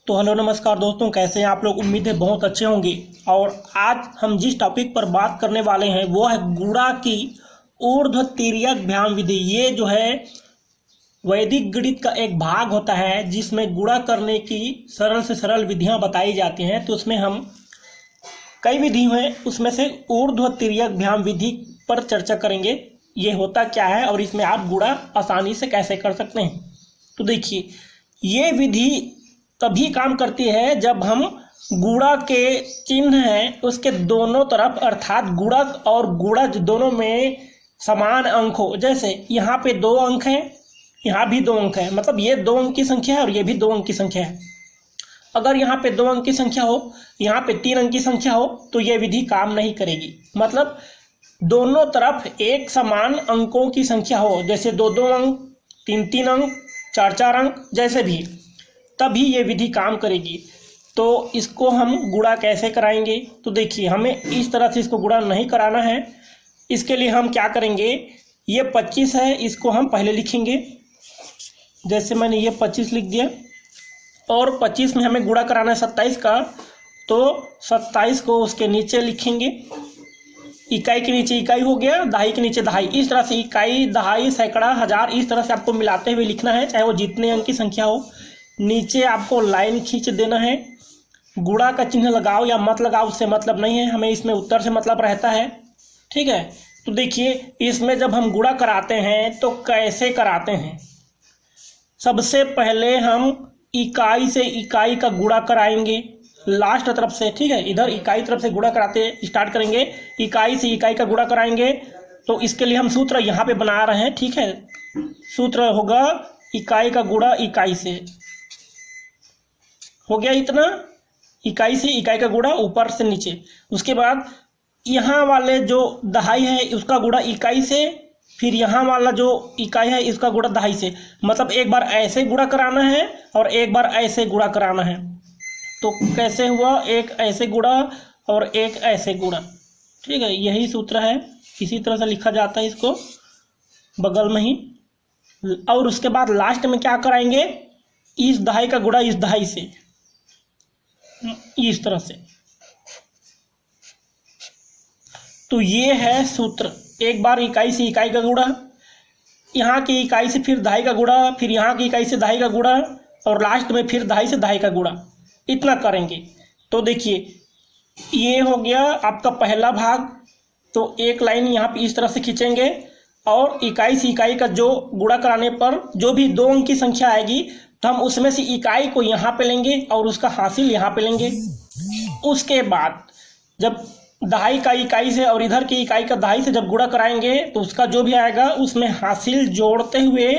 तो हेलो नमस्कार दोस्तों, कैसे हैं आप लोग। उम्मीद है बहुत अच्छे होंगे। और आज हम जिस टॉपिक पर बात करने वाले हैं वो है गुणा की ऊर्ध्व तिर्यक भ्याम विधि। ये जो है वैदिक गणित का एक भाग होता है जिसमें गुणा करने की सरल से सरल विधियां बताई जाती हैं। तो उसमें हम कई विधि हैं, उसमें से ऊर्ध्व तिर्यक भ्याम विधि पर चर्चा करेंगे। ये होता क्या है और इसमें आप गुणा आसानी से कैसे कर सकते हैं। तो देखिए, ये विधि तभी काम करती है जब हम गुणा के चिन्ह हैं उसके दोनों तरफ अर्थात गुणक और गुणज दोनों में समान अंक हो। जैसे यहाँ पे 2 अंक हैं, यहाँ भी 2 अंक है, मतलब ये 2 अंक की संख्या है और ये भी 2 अंक की संख्या है। अगर यहाँ पे 2 अंक की संख्या हो, यहाँ पे 3 अंक की संख्या हो तो ये विधि काम नहीं करेगी। मतलब दोनों तरफ एक समान अंकों की संख्या हो, जैसे 2-2 अंक, 3-3 अंक, 4-4 अंक, जैसे भी, तभी ये विधि काम करेगी। तो इसको हम गुणा कैसे कराएंगे, तो देखिए हमें इस तरह से इसको गुणा नहीं कराना है। इसके लिए हम क्या करेंगे, ये 25 है, इसको हम पहले लिखेंगे। जैसे मैंने ये 25 लिख दिया और 25 में हमें गुणा कराना है 27 का, तो 27 को उसके नीचे लिखेंगे। इकाई के नीचे इकाई हो गया, दहाई के नीचे दहाई। इस तरह से इकाई, दहाई, सैकड़ा, हजार, इस तरह से आपको मिलाते हुए लिखना है, चाहे वो जितने अंक की संख्या हो। नीचे आपको लाइन खींच देना है। गुणा का चिन्ह लगाओ या मत लगाओ उससे मतलब नहीं है, हमें इसमें उत्तर से मतलब रहता है। ठीक है, तो देखिए इसमें जब हम गुणा कराते हैं तो कैसे कराते हैं। सबसे पहले हम इकाई से इकाई का गुणा कराएंगे लास्ट तरफ से। ठीक है, इधर इकाई तरफ से गुणा कराते स्टार्ट करेंगे, इकाई से इकाई का गुणा कराएंगे। तो इसके लिए हम सूत्र यहाँ पे बना रहे हैं। ठीक है, सूत्र होगा इकाई का गुणा इकाई से। हो गया इतना, इकाई से इकाई का गुणा ऊपर से नीचे। उसके बाद यहाँ वाले जो दहाई है उसका गुणा इकाई से, फिर यहाँ वाला जो इकाई है इसका गुणा दहाई से। मतलब एक बार ऐसे गुणा कराना है और एक बार ऐसे गुणा कराना है। तो कैसे हुआ, एक ऐसे गुणा और एक ऐसे गुणा। ठीक है, यही सूत्र है, इसी तरह से लिखा जाता है इसको बगल में ही। और उसके बाद लास्ट में क्या कराएंगे, इस दहाई का गुणा इस दहाई से, इस तरह से। तो ये है सूत्र। एक बार इकाई से इकाई का गुणा, यहाँ की इकाई से फिर दहाई का गुणा, फिर यहाँ की इकाई से दहाई का गुणा और लास्ट में फिर दहाई से दहाई का गुणा। इतना करेंगे। तो देखिए ये हो गया आपका पहला भाग। तो एक लाइन यहाँ पे इस तरह से खींचेंगे और इकाई से इकाई का जो गुणा कराने पर जो भी 2 अंक की संख्या आएगी तो हम उसमें से इकाई को यहाँ पे लेंगे और उसका हासिल यहाँ पे लेंगे। उसके बाद जब दहाई का इकाई से और इधर की इकाई का दहाई से जब गुणा कराएंगे तो उसका जो भी आएगा उसमें हासिल जोड़ते हुए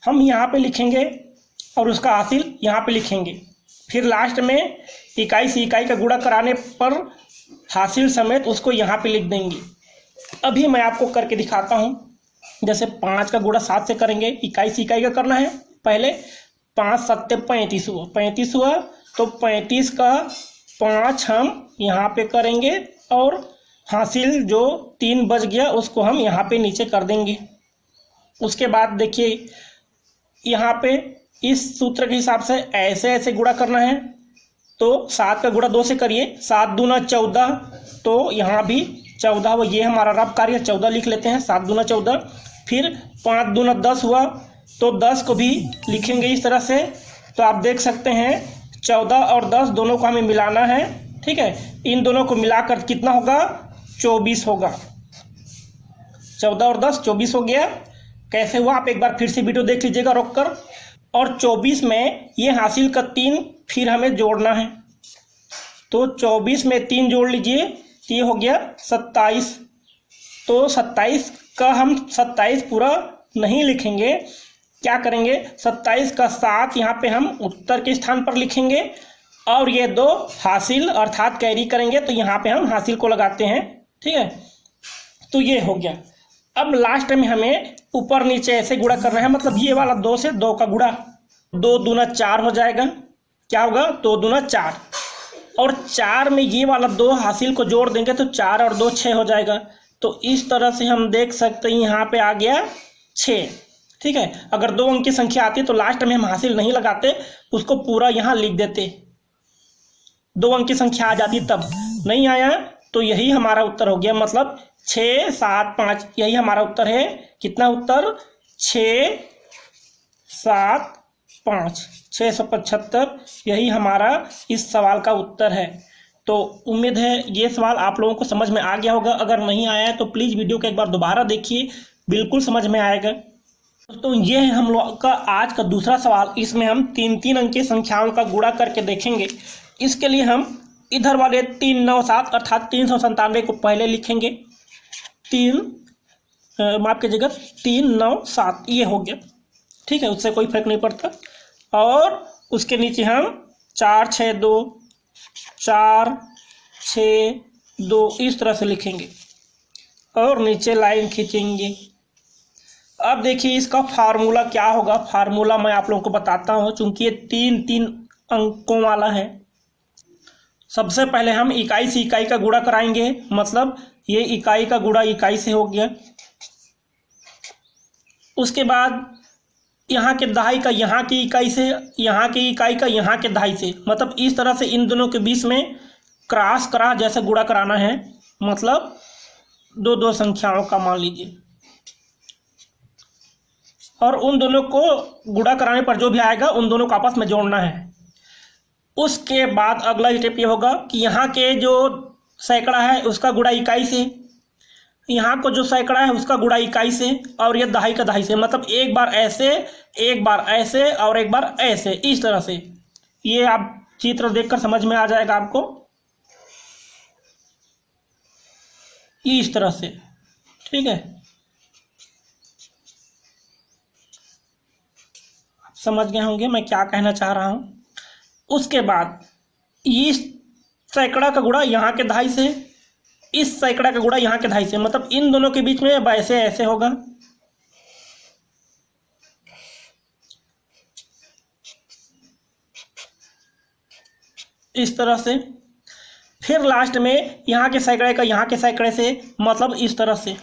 हम यहाँ पे लिखेंगे और उसका हासिल यहाँ पे लिखेंगे। फिर लास्ट में इकाई से इकाई का गुणा कराने पर हासिल समेत उसको यहाँ पे लिख देंगे। अभी मैं आपको करके दिखाता हूँ। जैसे 5 का गुणा 7 से करेंगे, इकाई से इकाई का करना है। पहले 5 7 35 हुआ, 35 हुआ तो 35 का 5 हम यहाँ पे करेंगे और हासिल जो 3 बच गया उसको हम यहाँ पे नीचे कर देंगे। उसके बाद देखिए यहाँ पे इस सूत्र के हिसाब से ऐसे ऐसे गुणा करना है। तो 7 का गुणा 2 से करिए, 7 दूना 14, तो यहाँ भी 14 हुआ। ये हमारा रफ कार्य 14 लिख लेते हैं, 7 दूना 14। फिर 5 दूना 10 हुआ, तो 10 को भी लिखेंगे इस तरह से। तो आप देख सकते हैं 14 और 10 दोनों को हमें मिलाना है। ठीक है, इन दोनों को मिलाकर कितना होगा, 24 होगा। 14 और 10 24 हो गया। कैसे हुआ आप एक बार फिर से वीडियो देख लीजिएगा रोक कर। और 24 में ये हासिल का 3 फिर हमें जोड़ना है। तो 24 में 3 जोड़ लीजिए, ये हो गया 27। तो 27 का हम 27 पूरा नहीं लिखेंगे, क्या करेंगे, 27 का 7 यहाँ पे हम उत्तर के स्थान पर लिखेंगे और ये 2 हासिल अर्थात कैरी करेंगे, तो यहाँ पे हम हासिल को लगाते हैं। ठीक है, तो ये हो गया। अब लास्ट में हमें ऊपर नीचे ऐसे गुणा करना है। मतलब ये वाला 2 से 2 का गुणा, 2 दूना 4 हो जाएगा। क्या होगा, 2 दूना 4 और 4 में ये वाला 2 हासिल को जोड़ देंगे तो 4 और 2 6 हो जाएगा। तो इस तरह से हम देख सकते हैं यहाँ पे आ गया 6। ठीक है, अगर 2 अंक की संख्या आती तो लास्ट में हम हासिल नहीं लगाते, उसको पूरा यहाँ लिख देते। 2 अंक की संख्या आ जाती तब। नहीं आया तो यही हमारा उत्तर हो गया, मतलब 6, 7, 5 यही हमारा उत्तर है। कितना उत्तर? 6, 7, 5 675 यही हमारा इस सवाल का उत्तर है। तो उम्मीद है ये सवाल आप लोगों को समझ में आ गया होगा। अगर नहीं आया है तो प्लीज़ वीडियो को एक बार दोबारा देखिए, बिल्कुल समझ में आएगा। दोस्तों ये है हम लोग का आज का दूसरा सवाल। इसमें हम 3-3 अंक की संख्याओं का गुणा करके देखेंगे। इसके लिए हम इधर वाले 3, 9, 7 अर्थात 397 को पहले लिखेंगे। 3 9, 7 ये हो गया, ठीक है, उससे कोई फर्क नहीं पड़ता। और उसके नीचे हम 4, 6, 2, 4, 6, 2 इस तरह से लिखेंगे और नीचे लाइन खींचेंगे। अब देखिए इसका फार्मूला क्या होगा। फार्मूला मैं आप लोगों को बताता हूँ, चूंकि ये 3-3 अंकों वाला है। सबसे पहले हम इकाई से इकाई का गुणा कराएंगे, मतलब ये इकाई का गुणा इकाई से हो गया। उसके बाद यहाँ के दहाई का यहाँ की इकाई से, यहाँ की इकाई का यहाँ के दहाई से, मतलब इस तरह से इन दोनों के बीच में क्रॉस करा जैसे गुणा कराना है। मतलब 2-2 संख्याओं का मान लीजिए, और उन दोनों को गुणा कराने पर जो भी आएगा उन दोनों को आपस में जोड़ना है। उसके बाद अगला स्टेप ये होगा कि यहाँ के जो सैकड़ा है उसका गुणा इकाई से, यहाँ को जो सैकड़ा है उसका गुणा इकाई से, और ये दहाई का दहाई से। मतलब एक बार ऐसे, एक बार ऐसे और एक बार ऐसे, इस तरह से। ये आप चित्र देखकर समझ में आ जाएगा आपको, इस तरह से, ठीक है। समझ गए होंगे मैं क्या कहना चाह रहा हूं। उसके बाद इस सैकड़ा का गुणा यहाँ के दहाई से, इस सैकड़ा का गुणा यहाँ के दहाई से, मतलब इन दोनों के बीच में ऐसे ऐसे होगा। इस तरह से। फिर लास्ट में यहाँ के सैकड़े का यहाँ के सैकड़े से, मतलब इस तरह से।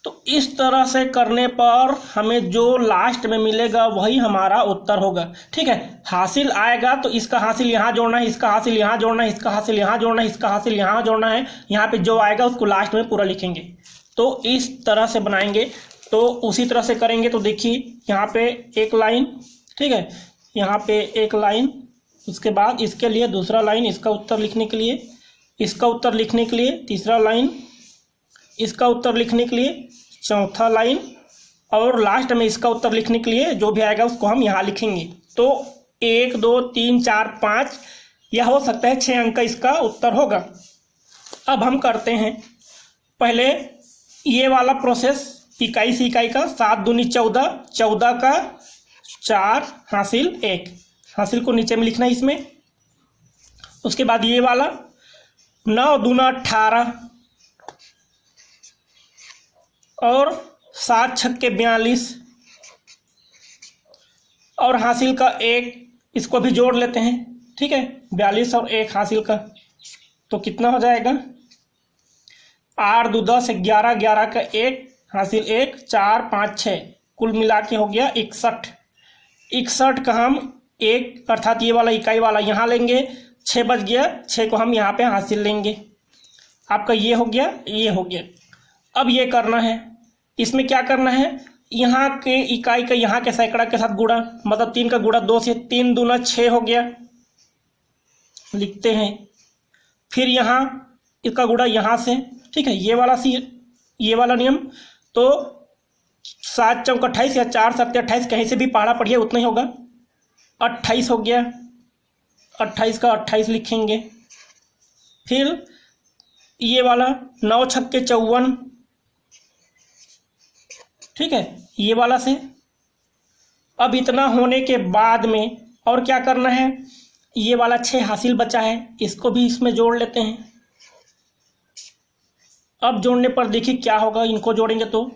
तो इस तरह से करने पर हमें जो लास्ट में मिलेगा वही हमारा उत्तर होगा, ठीक है। हासिल आएगा तो इसका हासिल यहाँ जोड़ना है, इसका हासिल यहाँ जोड़ना है, इसका हासिल यहाँ जोड़ना है, इसका हासिल यहाँ जोड़ना है। यहाँ पे जो आएगा उसको लास्ट में पूरा लिखेंगे। तो इस तरह से बनाएंगे। तो उसी तरह से करेंगे। तो देखिए यहाँ पे एक लाइन, ठीक है, यहाँ पे एक लाइन, उसके बाद इसके लिए दूसरा लाइन, इसका उत्तर लिखने के लिए, इसका उत्तर लिखने के लिए तीसरा लाइन, इसका उत्तर लिखने के लिए चौथा लाइन, और लास्ट में इसका उत्तर लिखने के लिए जो भी आएगा उसको हम यहाँ लिखेंगे। तो 1, 2, 3, 4, 5 यह हो सकता है 6 अंक का इसका उत्तर होगा। अब हम करते हैं पहले ये वाला प्रोसेस, इकाई से इकाई का। 7 दूनी 14, 14 का 4 हासिल 1, हासिल को नीचे में लिखना है इसमें। उसके बाद ये वाला 9 दूना 18 और 7 छक्के 42 और हासिल का 1, इसको भी जोड़ लेते हैं, ठीक है। 42 और 1 हासिल का, तो कितना हो जाएगा? 8 2 10 11, 11 का 1 हासिल 1, 4 5 6, कुल मिला के हो गया 61। 61 का हम 1 अर्थात ये वाला इकाई वाला यहाँ लेंगे, 6 बच गया, 6 को हम यहाँ पे हासिल लेंगे। आपका ये हो गया, ये हो गया। अब ये करना है, इसमें क्या करना है, यहाँ के इकाई का यहाँ के सैकड़ा के साथ गुणा, मतलब 3 का गुणा 2 से, 3 दूना 6 हो गया, लिखते हैं। फिर यहाँ इसका गुणा यहाँ से, ठीक है, ये वाला नियम। तो 7 चौक 28 या 4 7 28, कहीं से भी पढ़ा पढ़िए उतना ही होगा। 28 हो गया, 28 का 28 लिखेंगे। फिर ये वाला 9 छक्के 54, ठीक है, ये वाला से। अब इतना होने के बाद में और क्या करना है, ये वाला 6 हासिल बचा है, इसको भी इसमें जोड़ लेते हैं। अब जोड़ने पर देखिए क्या होगा, इनको जोड़ेंगे तो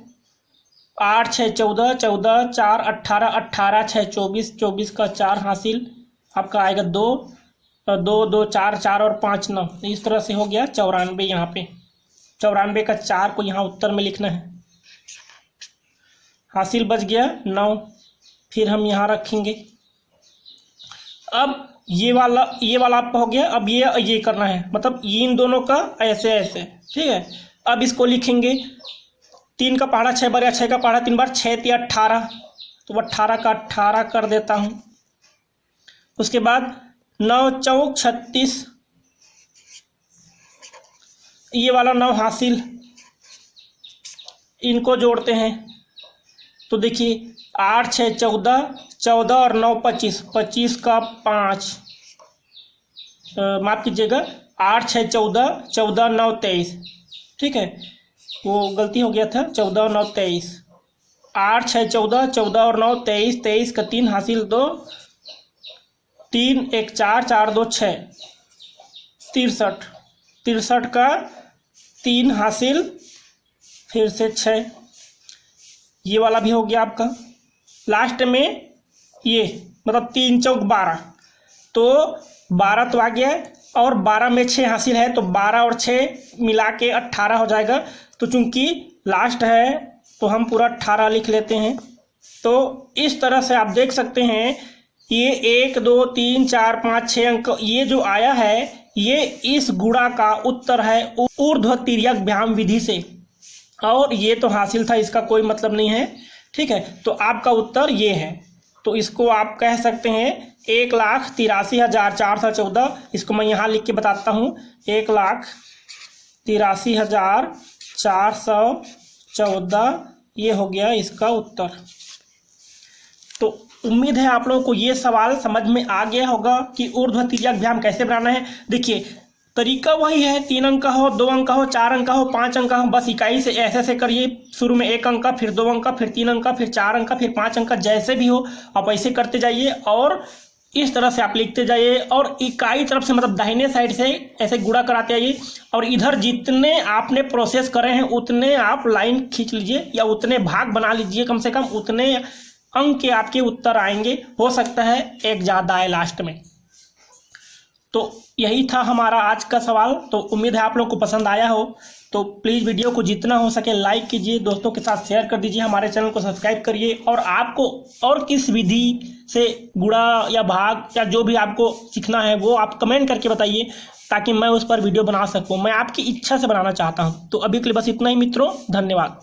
8 6 14, 14 4 18, 18 6 24, 24 का 4 हासिल आपका आएगा 2, 2 2 4 4 और 5 9, इस तरह से हो गया 94। यहाँ पे 94 का 4 को यहाँ उत्तर में लिखना है। हासिल बच गया 9, फिर हम यहाँ रखेंगे अब ये वाला आपका हो गया। अब ये करना है, मतलब इन दोनों का ऐसे ऐसे, ठीक है। अब इसको लिखेंगे 3 का पहाड़ा 6 बार, या 6 का पहाड़ा 3 बार, 6 × 3 = 18, तो 18 का 18 कर देता हूँ। उसके बाद 9 × 4 = 36, ये वाला 9 हासिल, इनको जोड़ते हैं तो देखिए 8 × 6 = 14, 14 और 9 = 25, 25 का 5, माफ़ कीजिएगा 8 × 6 = 14, 14 9 23, ठीक है, वो गलती हो गया था, 14 और 9 23, 8 × 6 = 14, 14 और 9 23, 23 का 3 हासिल 2, 3 1 4, 4 2 6, 63, 63 का 3 हासिल फिर से 6, ये वाला भी हो गया आपका। लास्ट में ये मतलब 3 × 4 = 12, तो 12 तो आ गया है, और 12 में 6 हासिल है, तो 12 और 6 मिला के 18 हो जाएगा। तो चूंकि लास्ट है तो हम पूरा 18 लिख लेते हैं। तो इस तरह से आप देख सकते हैं, ये 1 2 3 4 5 6 अंक ये जो आया है, ये इस गुणा का उत्तर है ऊर्ध्व तिर्यक व्यायाम विधि से, और ये तो हासिल था, इसका कोई मतलब नहीं है, ठीक है। तो आपका उत्तर ये है। तो इसको आप कह सकते हैं 1,83,414, इसको मैं यहाँ लिख के बताता हूँ, 1,83,414, ये हो गया इसका उत्तर। तो उम्मीद है आप लोगों को ये सवाल समझ में आ गया होगा कि ऊर्ध्व तिर्यक व्यायाम कैसे बनाना है। देखिए तरीका वही है, 3 अंक का हो, 2 अंक का हो, 4 अंक का हो, 5 अंक का हो, बस इकाई से ऐसे ऐसे करिए। शुरू में 1 अंक का, फिर 2 अंक का, फिर 3 अंक का, फिर 4 अंक का, फिर 5 अंक का, जैसे भी हो आप ऐसे करते जाइए, और इस तरह से आप लिखते जाइए, और इकाई तरफ से मतलब दाहिने साइड से ऐसे गुणा कराते आइए, और इधर जितने आपने प्रोसेस करे हैं उतने आप लाइन खींच लीजिए, या उतने भाग बना लीजिए, कम से कम उतने अंक के आपके उत्तर आएंगे। हो सकता है एक ज़्यादा आए लास्ट में। तो यही था हमारा आज का सवाल। तो उम्मीद है आप लोग को पसंद आया हो। तो प्लीज़ वीडियो को जितना हो सके लाइक कीजिए, दोस्तों के साथ शेयर कर दीजिए, हमारे चैनल को सब्सक्राइब करिए, और आपको और किस विधि से गुणा या भाग या जो भी आपको सीखना है वो आप कमेंट करके बताइए, ताकि मैं उस पर वीडियो बना सकूं। मैं आपकी इच्छा से बनाना चाहता हूं। तो अभी के लिए बस इतना ही मित्रों, धन्यवाद।